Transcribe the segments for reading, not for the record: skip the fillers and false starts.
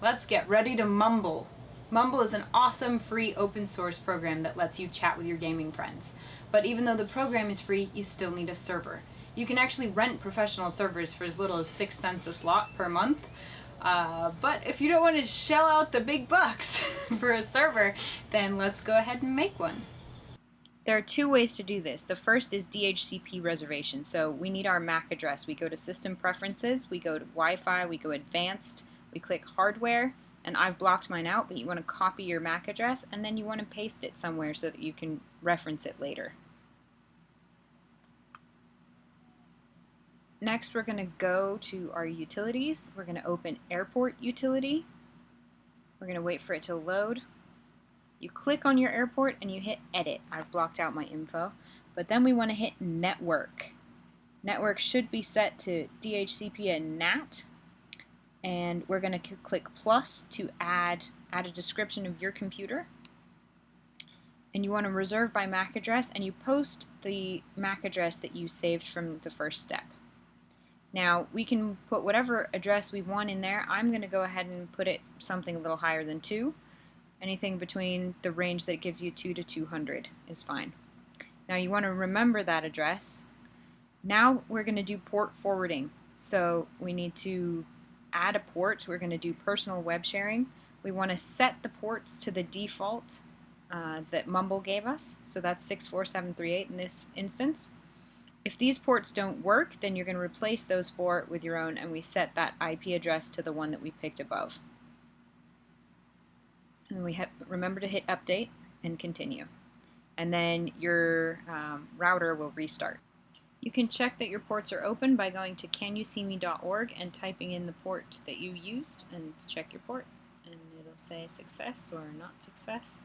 Let's get ready to mumble. Mumble is an awesome free open source program that lets you chat with your gaming friends. But even though the program is free, you still need a server. You can actually rent professional servers for as little as 6 cents a slot per month. But if you don't want to shell out the big bucks for a server, then let's go ahead and make one. There are two ways to do this. The first is DHCP Reservation. So we need our MAC address. We go to System Preferences, we go to Wi-Fi, we go Advanced, we click Hardware, and I've blocked mine out, but you want to copy your MAC address and then you want to paste it somewhere so that you can reference it later. Next, we're going to go to our utilities. We're going to open Airport Utility. We're going to wait for it to load. You click on your airport and you hit Edit. I've blocked out my info. But then we want to hit Network. Network should be set to DHCP and NAT. And we're going to click plus to add a description of your computer. And you want to reserve by MAC address, and you post the MAC address that you saved from the first step. Now, we can put whatever address we want in there. I'm going to go ahead and put it something a little higher than 2. Anything between the range that gives you 2 to 200 is fine. Now, you want to remember that address. Now, we're going to do port forwarding. So, we need to add a port. We're going to do personal web sharing. We want to set the ports to the default that Mumble gave us. So, that's 64738 in this instance. If these ports don't work, then you're going to replace those 4 with your own, and we set that IP address to the one that we picked above. And we remember to hit update and continue. And then your router will restart. You can check that your ports are open by going to canyouseeme.org and typing in the port that you used and check your port. And it'll say success or not success.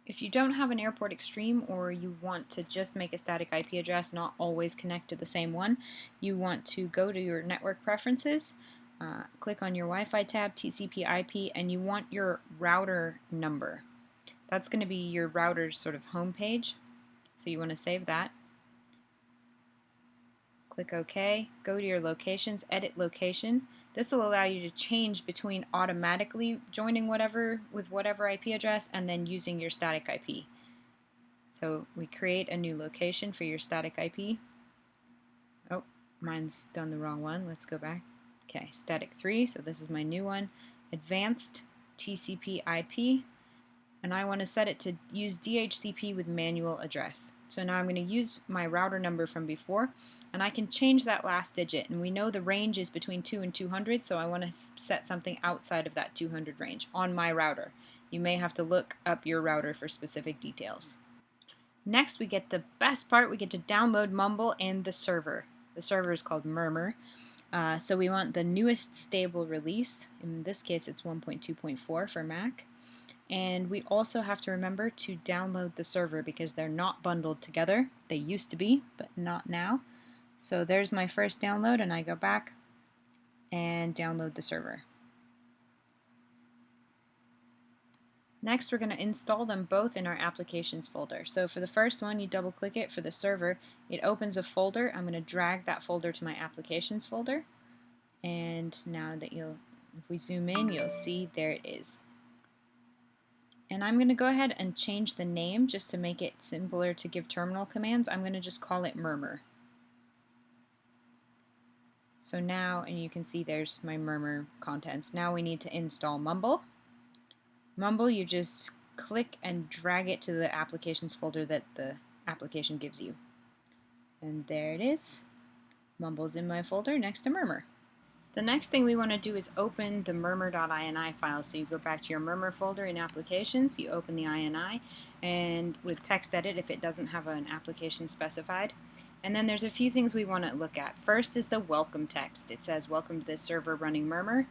If you don't have an Airport Extreme, or you want to just make a static IP address, not always connect to the same one, you want to go to your network preferences, click on your Wi-Fi tab, TCP IP, and you want your router number. That's going to be your router's sort of home page. So you want to save that. Click OK, go to your locations, edit location. This will allow you to change between automatically joining with whatever IP address and then using your static IP. So we create a new location for your static IP. Oh, mine's done the wrong one. Let's go back. Okay, static 3, so this is my new one. Advanced TCP IP. And I want to set it to use DHCP with manual address. So now I'm going to use my router number from before, and I can change that last digit. And we know the range is between 2 and 200, so I want to set something outside of that 200 range on my router. You may have to look up your router for specific details. Next, we get the best part. We get to download Mumble and the server. The server is called Murmur. So we want the newest stable release. In this case, it's 1.2.4 for Mac. And we also have to remember to download the server because they're not bundled together. They used to be, but not now. So there's my first download, and I go back and download the server. Next, we're going to install them both in our applications folder. So for the first one, you double click it. For the server, it opens a folder. I'm going to drag that folder to my applications folder. And now that if we zoom in, you'll see there it is. And I'm going to go ahead and change the name just to make it simpler to give terminal commands. I'm going to just call it Murmur. So now, and you can see there's my Murmur contents. Now we need to install Mumble. Mumble, you just click and drag it to the applications folder that the application gives you. And there it is. Mumble's in my folder next to Murmur. The next thing we want to do is open the murmur.ini file. So you go back to your Murmur folder in Applications, you open the INI, and with text edit if it doesn't have an application specified. And then there's a few things we want to look at. First is the welcome text. It says, welcome to this server running Murmur.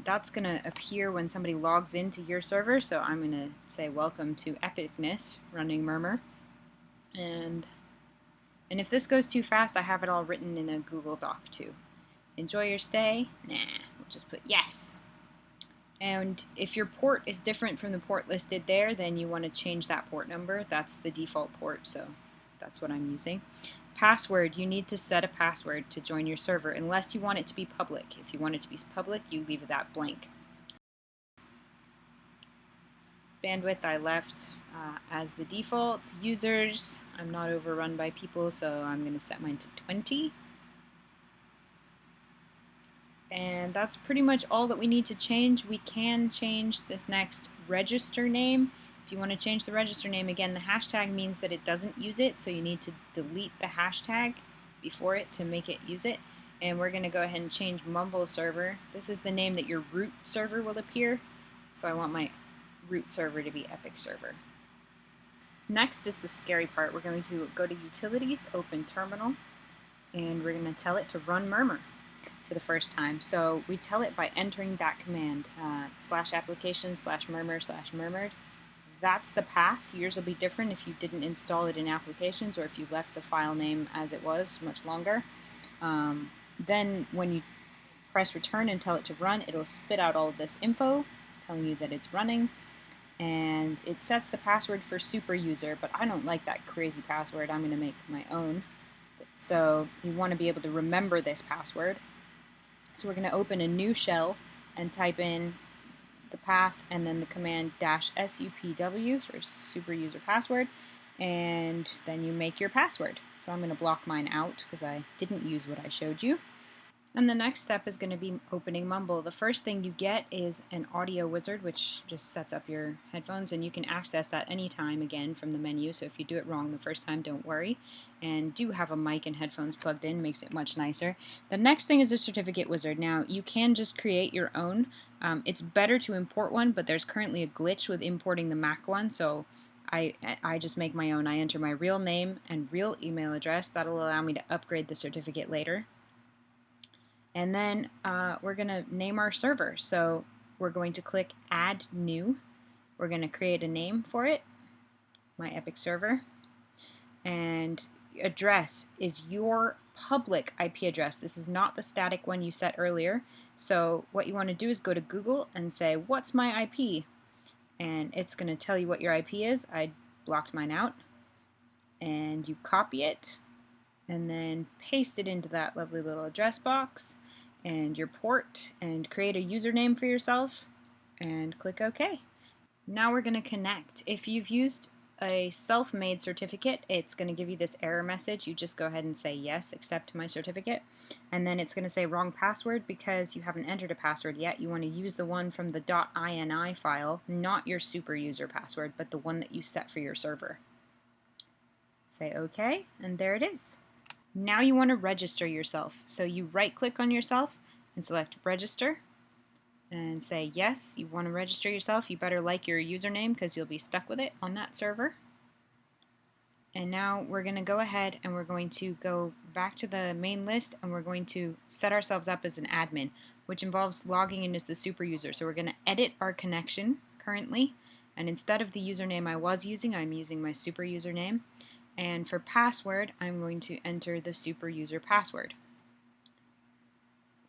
That's going to appear when somebody logs into your server, so I'm going to say welcome to Epicness running Murmur. And if this goes too fast, I have it all written in a Google Doc too. Enjoy your stay? Nah, we'll just put yes. And if your port is different from the port listed there, then you want to change that port number. That's the default port, so that's what I'm using. Password, you need to set a password to join your server unless you want it to be public. If you want it to be public, you leave that blank. Bandwidth I left as the default. Users, I'm not overrun by people, so I'm going to set mine to 20. And that's pretty much all that we need to change. We can change this next register name. If you want to change the register name, again, the hashtag means that it doesn't use it, so you need to delete the hashtag before it to make it use it. And we're going to go ahead and change Mumble Server. This is the name that your root server will appear, so I want my root server to be Epic Server. Next is the scary part. We're going to go to Utilities, open Terminal, and we're going to tell it to run Murmur for the first time. So we tell it by entering that command, /applications/murmur/murmurd. That's the path. Yours will be different if you didn't install it in applications or if you left the file name as it was much longer. Then when you press return and tell it to run, it'll spit out all of this info telling you that it's running. And it sets the password for SuperUser, but I don't like that crazy password. I'm going to make my own. So you want to be able to remember this password. So we're going to open a new shell and type in the path and then the command -supw for SuperUser password, and then you make your password. So I'm going to block mine out because I didn't use what I showed you. And the next step is going to be opening Mumble. The first thing you get is an audio wizard, which just sets up your headphones, and you can access that anytime again from the menu. So if you do it wrong the first time, don't worry. And do have a mic and headphones plugged in, makes it much nicer. The next thing is a certificate wizard. Now, you can just create your own. It's better to import one, but there's currently a glitch with importing the Mac one, so I just make my own. I enter my real name and real email address. That'll allow me to upgrade the certificate later. And then we're going to name our server. So we're going to click Add New. We're going to create a name for it, my Epic Server. And address is your public IP address. This is not the static one you set earlier. So what you want to do is go to Google and say, what's my IP? And it's going to tell you what your IP is. I blocked mine out. And you copy it and then paste it into that lovely little address box and your port, and create a username for yourself and click OK. Now we're going to connect. If you've used a self-made certificate, it's going to give you this error message. You just go ahead and say yes, accept my certificate, and then it's going to say wrong password because you haven't entered a password yet. You want to use the one from the .ini file, not your SuperUser password, but the one that you set for your server. Say OK, and there it is. Now you want to register yourself. So you right-click on yourself and select Register and say yes, you want to register yourself. You better like your username because you'll be stuck with it on that server. And now we're going to go ahead and we're going to go back to the main list and we're going to set ourselves up as an admin, which involves logging in as the SuperUser. So we're going to edit our connection currently, and instead of the username I was using, I'm using my SuperUser name. And for password, I'm going to enter the SuperUser password.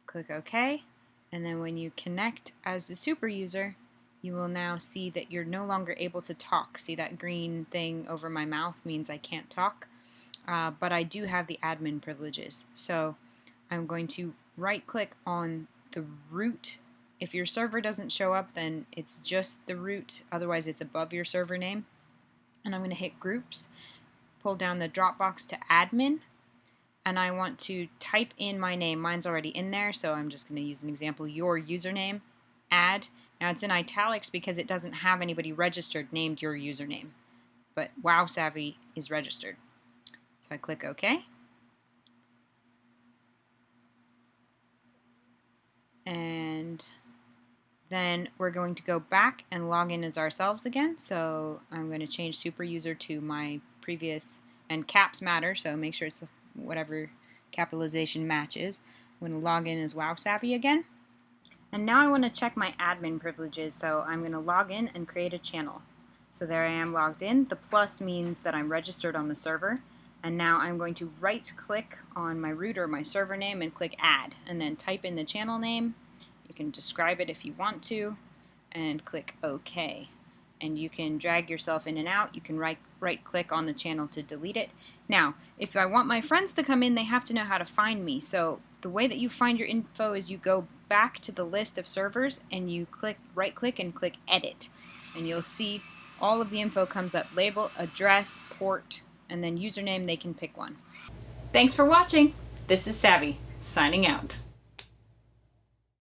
Click OK, and then when you connect as the SuperUser, you will now see that you're no longer able to talk. See that green thing over my mouth means I can't talk, but I do have the admin privileges. So I'm going to right-click on the root. If your server doesn't show up, then it's just the root, otherwise it's above your server name. And I'm going to hit Groups, pull down the drop box to admin, and I want to type in my name. Mine's already in there, so I'm just going to use an example, your username, add. Now it's in italics because it doesn't have anybody registered named your username, but WowSavvy is registered. So I click OK. And then we're going to go back and log in as ourselves again. So I'm going to change SuperUser to my previous, and caps matter, so make sure it's whatever capitalization matches. I'm going to log in as WowSavvy again. And now I want to check my admin privileges, so I'm going to log in and create a channel. So there I am logged in. The plus means that I'm registered on the server. And now I'm going to right-click on my root or my server name and click Add, and then type in the channel name. You can describe it if you want to, and click OK. And you can drag yourself in and out. You can right-click on the channel to delete it. Now, if I want my friends to come in, they have to know how to find me. So the way that you find your info is you go back to the list of servers and you right click and click edit, and you'll see all of the info comes up: label, address, port, and then username. They can pick one. Thanks for watching. This is Savvy, signing out.